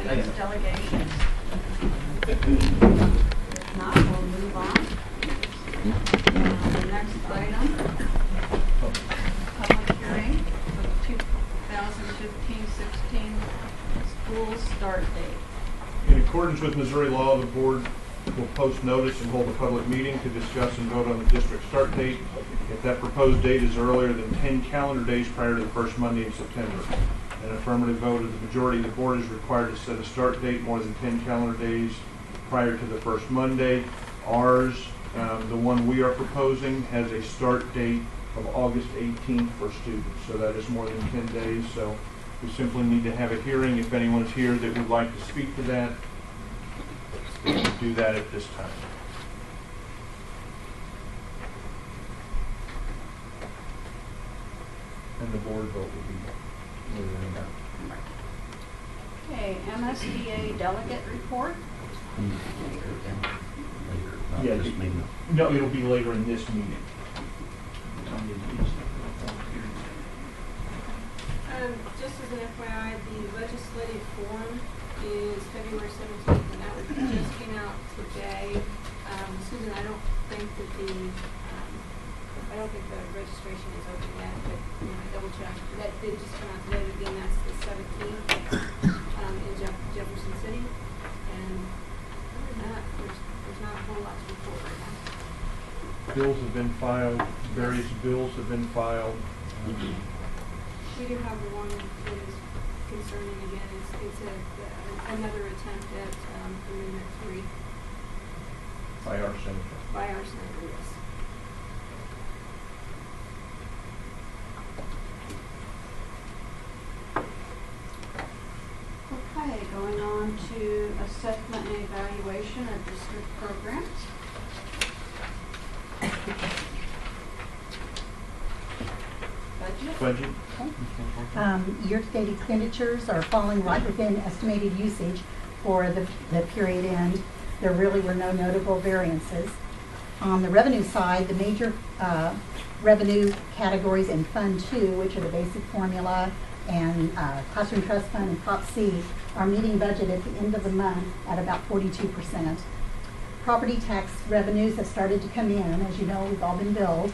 audience delegations? If not, we'll move on. The next item, public hearing for the 2015-16 school start date. In accordance with Missouri law, the board will post notice and hold a public meeting to discuss and vote on the district start date if that proposed date is earlier than 10 calendar days prior to the first Monday in September. An affirmative vote of the majority of the board is required to set a start date more than 10 calendar days prior to the first Monday. Ours, the one we are proposing, has a start date of August 18th for students, so that is more than 10 days. So we simply need to have a hearing. If anyone is here that would like to speak to that, we can do that at this time. And the board vote will be later in that. Okay, MSBA delegate report. Yeah, no, it'll be later in this meeting. Just as an FYI, the legislative forum is February 17th, and that just came out today. Susan, I don't think the registration is open yet, but double check. That did just come out today. Again, that's the 17th in Jefferson City, and other than that, there's not a whole lot to report right now. Bills have been filed. Various bills have been filed. We do have one that is concerning again. It's another attempt at Amendment 3 By our senator. by our senator, yes. Okay, going on to assessment and evaluation of district programs. Budget. Year-to-date expenditures are falling right within estimated usage for the period end. There really were no notable variances. On the revenue side, the major revenue categories in Fund 2, which are the basic formula and Classroom Trust Fund and Prop C, are meeting budget at the end of the month at about 42%. Property tax revenues have started to come in. As you know, we've all been billed.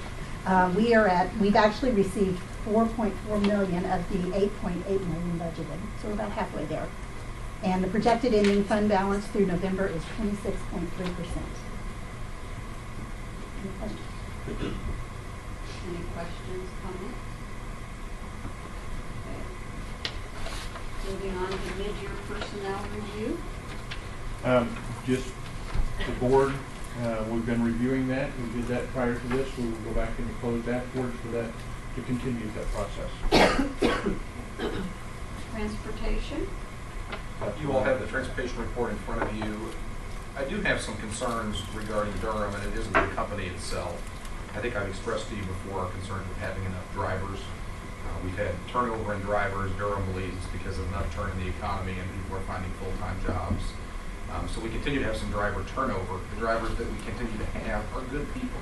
We've actually received 4.4 million of the 8.8 million budgeted, so we're about halfway there. And the projected ending fund balance through November is 26.3%. Any questions? Any questions, comments? Okay. Moving on to mid-year personnel review. Just the board, we've been reviewing that. We did that prior to this. We will go back into closed afterwards for that to continue that process. Transportation. You all have the transportation report in front of you. I do have some concerns regarding Durham, and it isn't the company itself. I think I've expressed to you before our concerns with having enough drivers. We've had turnover in drivers. Durham believes it's because of an upturn in the economy and people are finding full-time jobs. So we continue to have some driver turnover. The drivers that we continue to have are good people.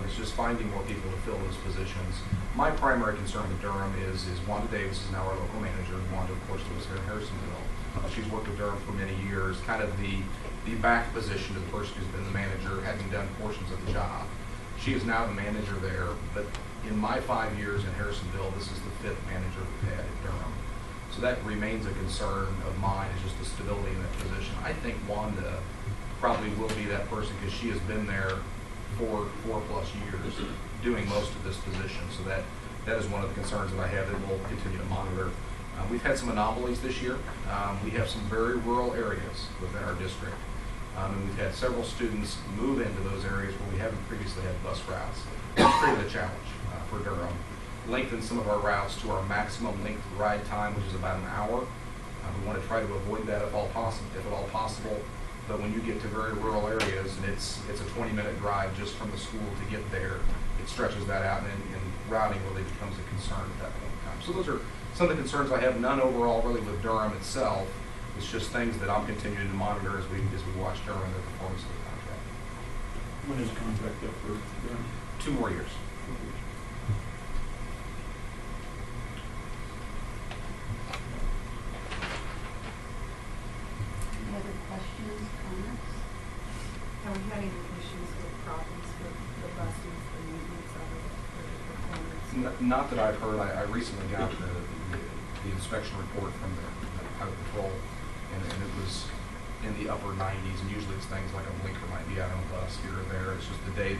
It's just finding more people to fill those positions. My primary concern with Durham is Wanda Davis is now our local manager. Wanda, of course, lives here in Harrisonville. She's worked with Durham for many years, kind of the back position to the person who's been the manager, having done portions of the job. She is now the manager there, but in my 5 years in Harrisonville, this is the 5th manager we've had at Durham. So that remains a concern of mine, is just the stability in that position. I think Wanda probably will be that person because she has been there for 4+ years doing most of this position. So that is one of the concerns that I have that we'll continue to monitor. We've had some anomalies this year. We have some very rural areas within our district. And we've had several students move into those areas where we haven't previously had bus routes. It's created a challenge for Durham. Lengthen some of our routes to our maximum length ride time, which is about an hour. We want to try to avoid that if at all possible. But when you get to very rural areas and it's a 20-minute drive just from the school to get there, it stretches that out, and routing really becomes a concern at that point in time. So those are some of the concerns I have. None overall really with Durham itself. It's just things that I'm continuing to monitor as we watch Durham and the performance of the contract. When is the contract up for Durham? 2 more years. Have we had any issues with problems with the buses, the maintenance of it, or the performance? Not that I've heard. I recently got the inspection report from the highway patrol, and it was in the upper 90s, and usually it's things like a blinker might be out on a bus here or there. It's just the day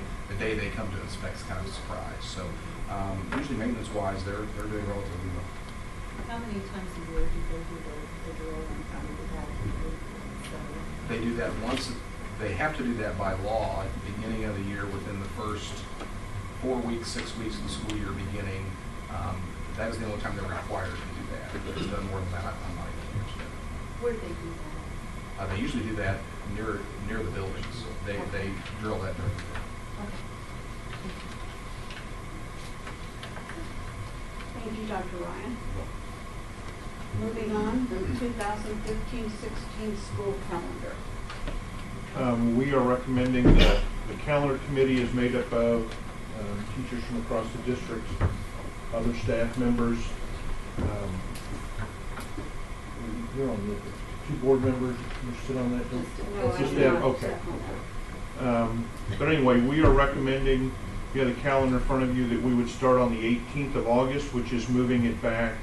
they come to inspect is kind of a surprise. So usually maintenance-wise, they're doing relatively well. How many times a year do they do the drill and how do that? They do that once. They have to do that by law at the beginning of the year within the first 4 weeks, 6 weeks of the school year beginning. That is the only time they're required to do that. If it's done more than that, I'm not even interested. Where do they do that? They usually do that near the buildings. They drill that during the day. Thank you, Dr. Ryan. Moving on, the 2015-16 school calendar. We are recommending that the calendar committee is made up of teachers from across the district, other staff members. You're on the 2 board members. You sit on that, don't you? No, Just I'm staff? not. Okay. But anyway, we are recommending, you have the calendar in front of you, that we would start on the 18th of August, which is moving it back.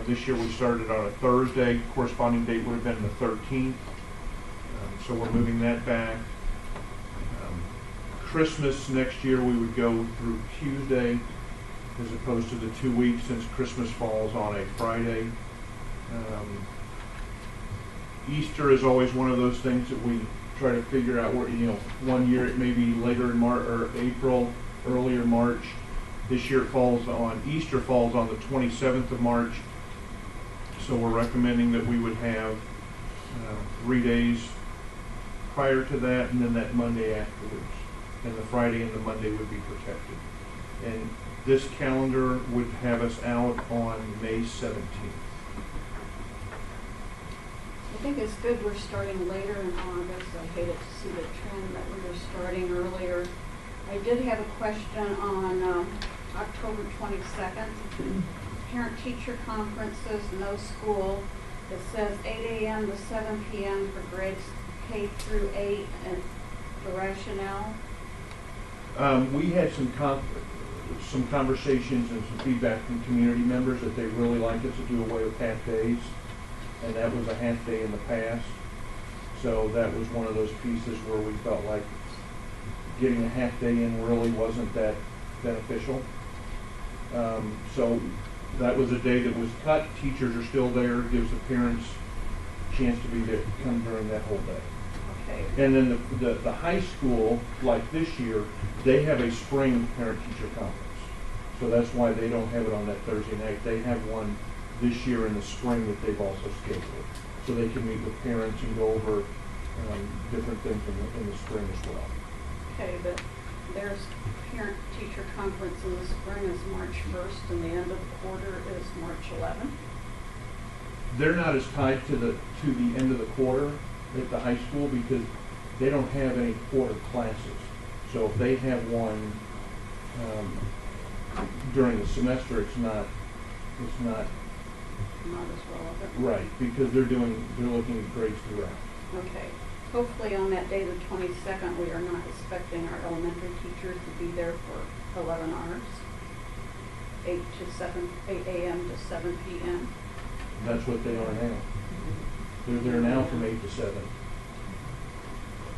This year we started on a Thursday. Corresponding date would have been the 13th. So we're moving that back. Christmas next year we would go through Tuesday as opposed to the 2 weeks, since Christmas falls on a Friday. Easter is always one of those things that we try to figure out where, one year it may be later in March or April, earlier March. This year Easter falls on the 27th of March. So we're recommending that we would have 3 days prior to that, and then that Monday afterwards. And the Friday and the Monday would be protected. And this calendar would have us out on May 17th. I think it's good we're starting later in August. I hated to see the trend that we were starting earlier. I did have a question on October 22nd. Parent-teacher conferences, no school. It says 8 a.m. to 7 p.m. for grades K through 8, and the rationale. We had some conversations and some feedback from community members that they really like us to do away with half days, and that was a half day in the past. So that was one of those pieces where we felt like getting a half day in really wasn't that beneficial. So that was a day that was cut. Teachers are still there, gives the parents a chance to be there, come during that whole day. Okay. And then the high school, like this year, they have a spring parent-teacher conference. So that's why they don't have it on that Thursday night. They have one this year in the spring that they've also scheduled. So they can meet with parents and go over different things in the spring as well. Okay, but there's parent-teacher conference in the spring is March 1st, and the end of the quarter is March 11th. They're not as tied to the end of the quarter at the high school because they don't have any quarter classes. So if they have one during the semester, it's not Not as relevant. right, because they're looking at grades throughout. Okay. Hopefully on that day, the 22nd, we are not expecting our elementary teachers to be there for 11 hours, 8 a.m. to 7 p.m. That's what they are now. They're there now from 8 to 7.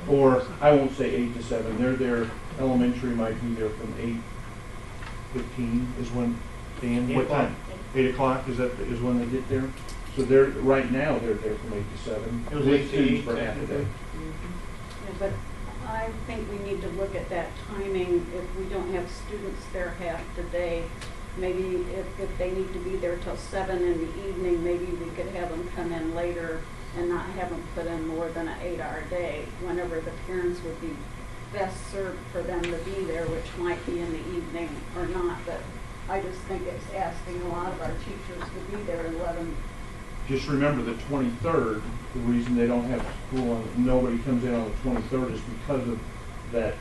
Or, I won't say 8 to 7, they're there, elementary might be there from 8:15 is when they end. What time? 8 o'clock is when they get there? So right now they're there from 8 to 7. It was with 8 to students 8 for half a day. Yeah, but I think we need to look at that timing. If we don't have students there half the day, maybe if they need to be there till 7 in the evening, maybe we could have them come in later and not have them put in more than an 8-hour day, whenever the parents would be best served for them to be there, which might be in the evening or not. But I just think it's asking a lot of our teachers to be there at 11. Just remember the 23rd, the reason they don't have school nobody comes in on the 23rd is because of that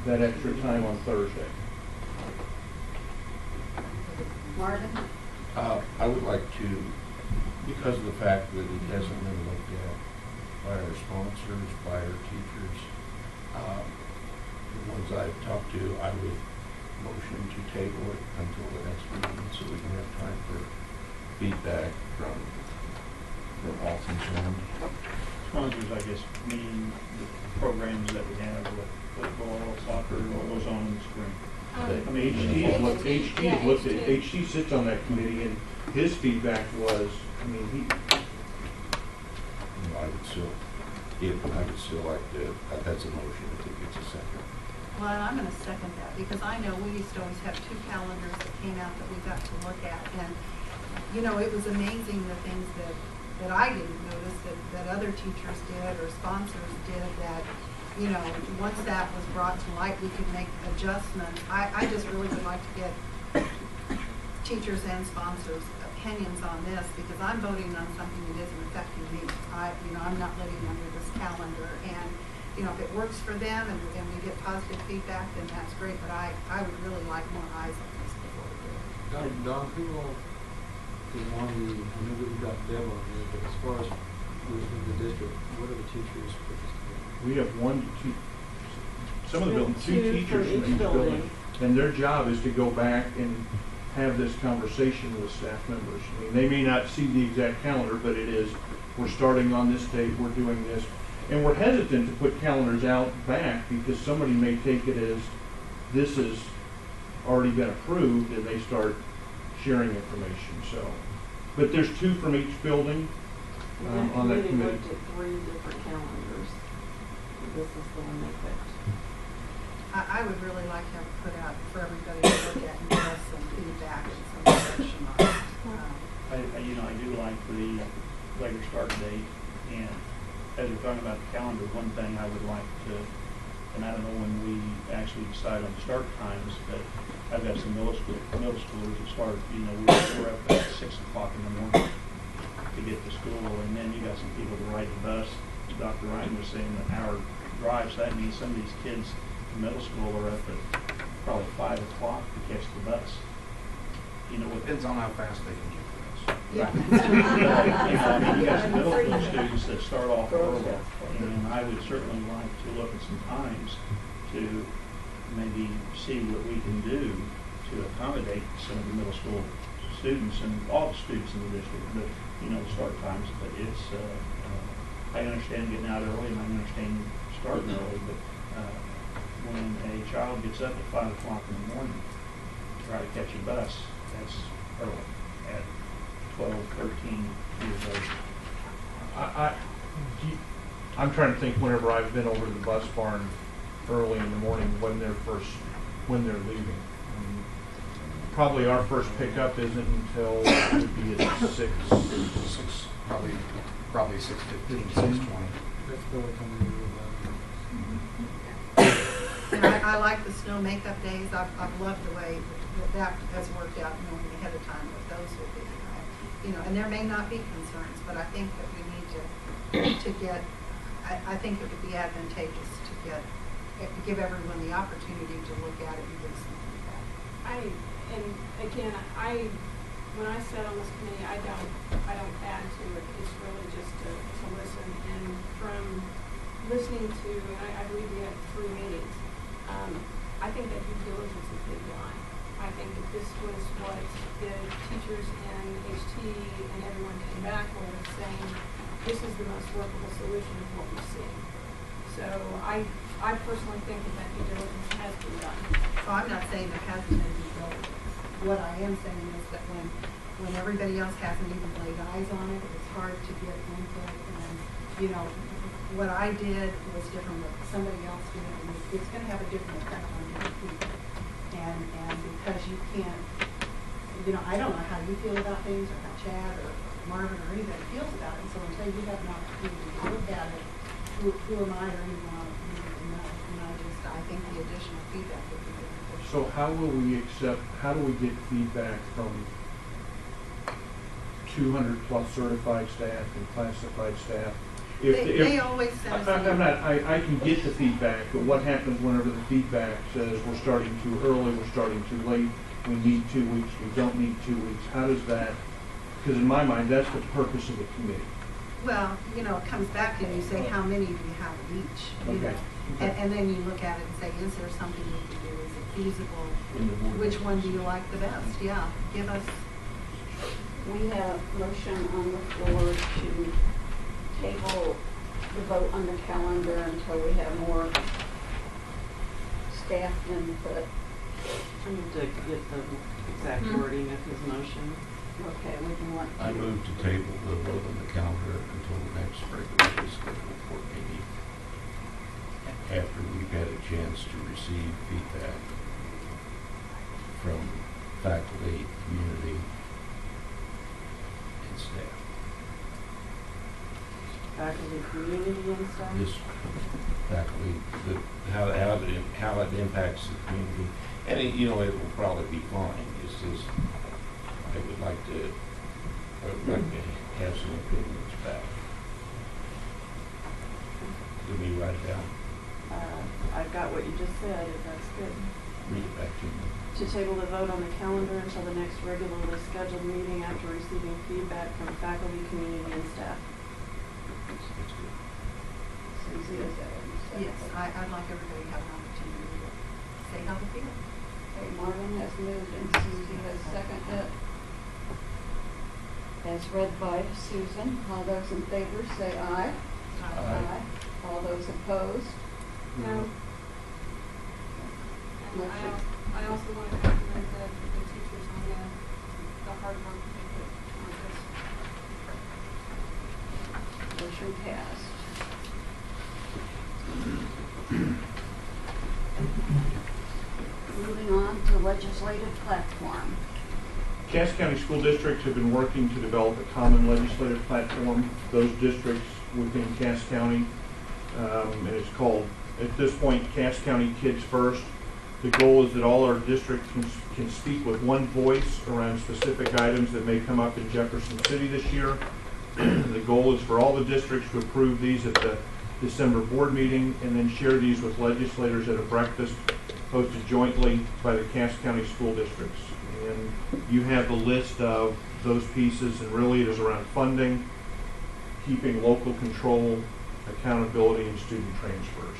extra time on Thursday. Marvin? I would like to, because of the fact that it hasn't been looked at by our sponsors, by our teachers, The ones I've talked to, I would motion to table it until the next meeting so we can have time for feedback from all concerned. Sponsors, I guess, mean the programs that we have with football, soccer, what goes on in the spring. I mean, HT sits on that committee, and his feedback was, I mean, You know, I would still like to, that's a motion if it gets a second. Well, and I'm gonna second that, because I know we used to always have 2 calendars that came out that we got to look at, and, you know, it was amazing the things that I didn't notice that other teachers did or sponsors did that, you know, once that was brought to light, we could make adjustments. I just really would like to get teachers and sponsors' opinions on this, because I'm voting on something that isn't affecting me. I'm not living under this calendar, and, you know, if it works for them and we get positive feedback, then that's great, but I would really like more eyes on this before we do it. Don, who all is on the, I know that we've got Deb on here, but as far as within the district, what are the teachers participating? we have 1 to 2, some of the buildings, 2 Two teachers for in each each building. building, and their job is to go back and have this conversation with staff members. I mean, they may not see the exact calendar, but it is, we're starting on this date, we're doing this. And we're hesitant to put calendars out back because somebody may take it as this has already been approved and they start sharing information, so. But there's 2 from each building on that committee. Looked at 3 different calendars. This is the one they picked. I would really like to have it put out for everybody to look at and give us some feedback and some direction on it. I do like the later start date, and as we're talking about the calendar, one thing I would like to, and I don't know when we actually decide on start times, but I've got some middle schoolers that start, we're up at 6 o'clock in the morning to get to school, and then you got some people that ride the bus. Dr. Ryan was saying an hour drive, so that means some of these kids in middle school are up at probably 5 o'clock to catch the bus. Depends on how fast they can get to us. Yeah. You got some middle school students that start off early, and I would certainly like to look at some times to maybe see what we can do to accommodate some of the middle school students and all the students in the district, but, start times. But it's, I understand getting out early and I understand starting early, but when a child gets up at 5 o'clock in the morning to try to catch a bus, that's early at 12, 13 years old. I'm trying to think whenever I've been over to the bus barn early in the morning when they're leaving. Probably our first pickup isn't until it would be at 6. Probably 6:15, 6:20. That's probably coming in with And I like the snow makeup days. I've loved the way that has worked out, knowing ahead of time what those will be. And there may not be concerns, but I think that we need to get, I think it would be advantageous to give everyone the opportunity to look at it and give some feedback. When I sat on this committee, I don't add to it. It's really just to listen. And from listening to, and I believe we had 3 meetings, I think that due diligence is big line. I think that this was what the teachers and HT and everyone came back with, saying this is the most workable solution of what we've seen. So I personally think that due diligence has been done. So I'm not saying there hasn't been due diligence. What I am saying is that when everybody else hasn't even laid eyes on it, it's hard to get input. And, what I did was different than what somebody else did, and it's going to have a different effect on different people. And because you can't, I don't know how you feel about things, or how Chad or Marvin or anybody feels about it. So until you have an opportunity to look at it, who am I or anyone else to know? And I think the additional feedback would be beneficial. So how do we get feedback from 200 plus certified staff and classified staff? They always send us. I can get the feedback, but what happens whenever the feedback says we're starting too early, we're starting too late, we need 2 weeks, we don't need 2 weeks? How does that, because in my mind, that's the purpose of the committee. Well, you know, it comes back and you say, how many do you have of each? You Okay. know? Okay. And then you look at it and say, is there something we can do? Is it feasible? In the board Which one do members. you like the best? Yeah, give us, We have motion on the floor to table the vote on the calendar until we have more staff input. I need to get the exact wording of his motion. Okay, we can want. I move to table the vote on the calendar until the next regularly scheduled board meeting, after we've had a chance to receive feedback from faculty, community, and staff. Faculty, community and stuff. This faculty, how it impacts the community, and it, you know, it will probably be fine. It's just, I would like to have some opinions back. Let me write it down, I've got what you just said, if that's good. read it back to me. To table the vote on the calendar until the next regularly scheduled meeting after receiving feedback from faculty, community, and staff. It's good. Susie, is that what you said? yes, I'd like everybody to have an opportunity to say how they feel. Okay, Marvin has moved and Susie has seconded. As read by Susan, all those in favor say aye. Aye. All those opposed? No. Motion. I also want to compliment the teachers on the hard work they put on this. Motion passed. Moving on to legislative platform. Cass County School Districts have been working to develop a common legislative platform. Those districts within Cass County, and it's called, at this point, Cass County Kids First. The goal is that all our districts can speak with one voice around specific items that may come up in Jefferson City this year. The goal is for all the districts to approve these at the December board meeting and then share these with legislators at a breakfast hosted jointly by the Cass County School Districts. And you have the list of those pieces, and really it is around funding, keeping local control, accountability, and student transfers.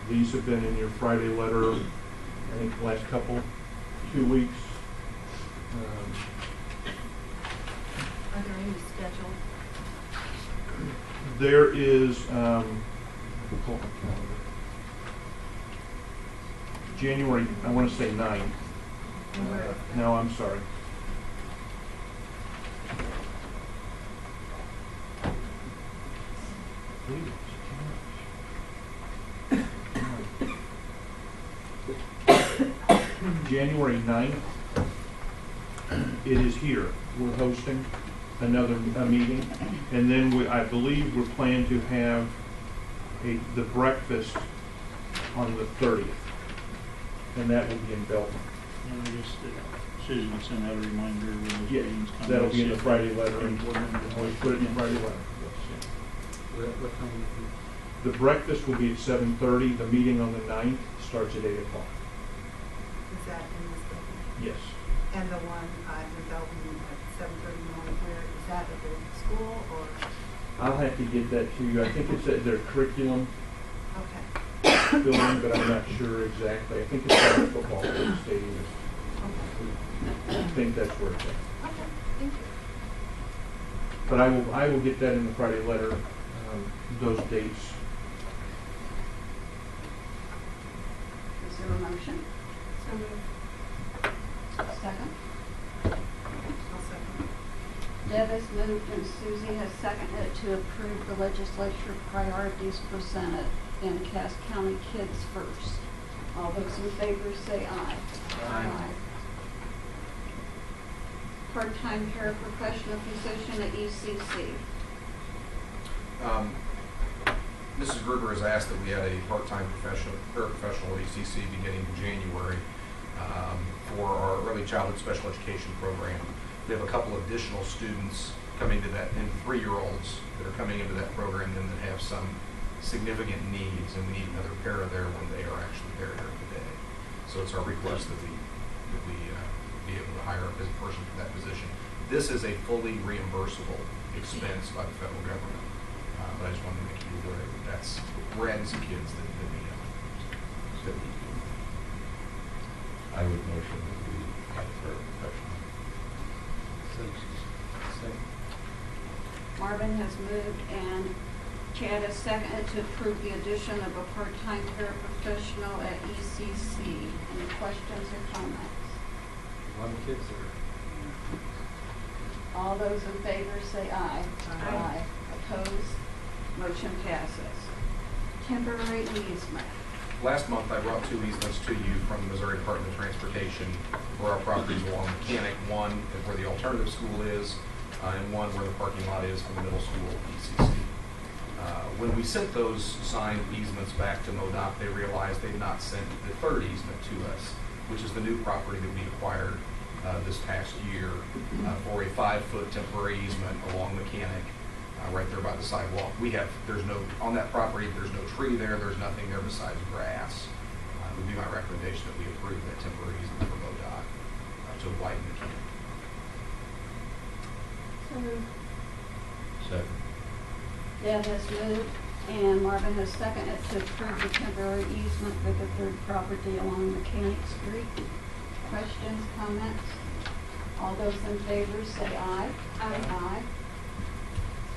These have been in your Friday letter, I think, the last 2 weeks. Are there any scheduled? There is, we'll call it my calendar. January, I want to say 9th. And where is that? No, I'm sorry. January 9th, it is here. We're hosting another meeting, and then I believe we're planning to have the breakfast on the 30th, and that will be in Belton. And I guess Susan will send out a reminder when those Yeah, meetings come. that'll be in the See if Friday letter, any and board members always want put it in to- the Friday letter. What time is The breakfast will be at 7:30. The meeting on the 9th starts at 8 o'clock. Is that in this building? Yes. And the one in Belton at 7:30 in the morning, where is that at the school or? I'll have to get that to you. I think it's at their curriculum Okay, building, but I'm not sure exactly. I think it's at the football stadium. okay, I think that's where it's at. okay, thank you. But I will get that in the Friday letter, those dates. Is there a motion? So moved. Second? I'll second. Deb has moved and Susie has seconded to approve the legislature priorities presented in Cass County Kids First. All those in favor say aye. Aye. Part-time paraprofessional position at ECC. Mrs. Gruber has asked that we add a part-time paraprofessional at ECC beginning in January for our early childhood special education program. We have a couple additional students coming to that, and 3-year-olds that are coming into that program and that have some significant needs, and we need another para there when they are actually there during the day. So it's our request that we be able to hire a person for that position. This is a fully reimbursable expense by the federal government. But I just wanted to make you aware that we're adding some kids that need it. I would motion that we add paraprofessional. Second. Marvin has moved and Chad has seconded to approve the addition of a part-time paraprofessional at ECC. Any questions or comments? A lot of kids there. All those in favor say aye. Aye. Opposed? Motion passes. Temporary easement. Last month, I brought 2 easements to you from the Missouri Department of Transportation for our properties along Mechanic, one where the alternative school is, and one where the parking lot is for the middle school ECC. When we sent those signed easements back to MoDOT, they realized they'd not sent the 3rd easement to us, which is the new property that we acquired this past year for a 5-foot temporary easement along Mechanic, right there by the sidewalk. On that property, there's no tree there, there's nothing there besides grass. It would be my recommendation that we approve that temporary easement for MoDOT to widen Mechanic. Second. Deb has moved and Marvin has seconded to approve the temporary easement for the 3rd property along Mechanic Street. Questions, comments? All those in favor say aye. Aye. Aye.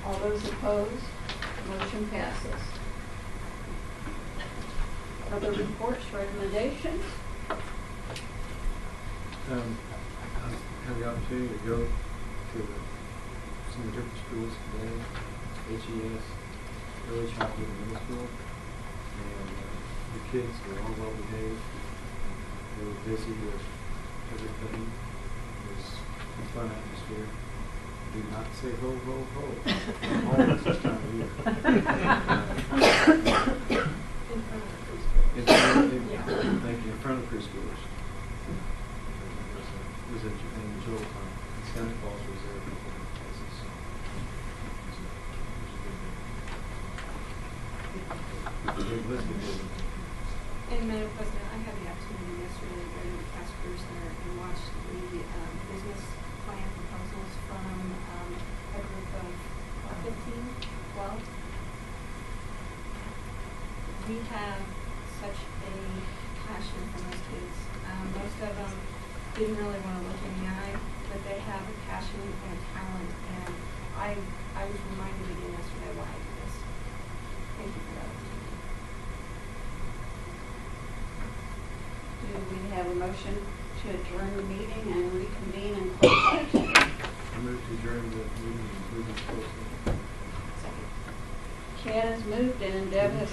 All those opposed? Motion passes. Other reports, recommendations? I had the opportunity to go to some of the different schools today, HES, early childhood and middle school, and the kids were all well behaved. They were busy with everything. It was a fun atmosphere. Do not say ho, ho, ho. Always this time of year. In front of the preschool. Thank you, in front of preschoolers. It was an enjoyable time. Santa Claus was there before the places. It was a big deal. And Madam President, I had the opportunity yesterday to go to the Task Force Center and watch the business plan proposals from a group of 15, 12. We have such a passion for those kids. Most of them didn't really want to look in the eye, but they have a passion and a talent. And I was reminded again yesterday why I do this. Thank you for that opportunity. Do we have a motion to adjourn the meeting and reconvene in closed session? I moved to adjourn the meeting and move to closed session. Chad has moved and Deb has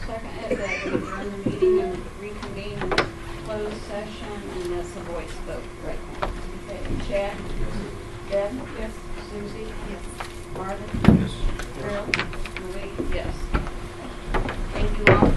seconded that we adjourn the meeting and reconvene in closed session, and that's a voice vote right now. Okay, Chad? Deb? Yes. Susie? Yes. Marvin? Yes. Carol? Marie? Yes. Thank you all.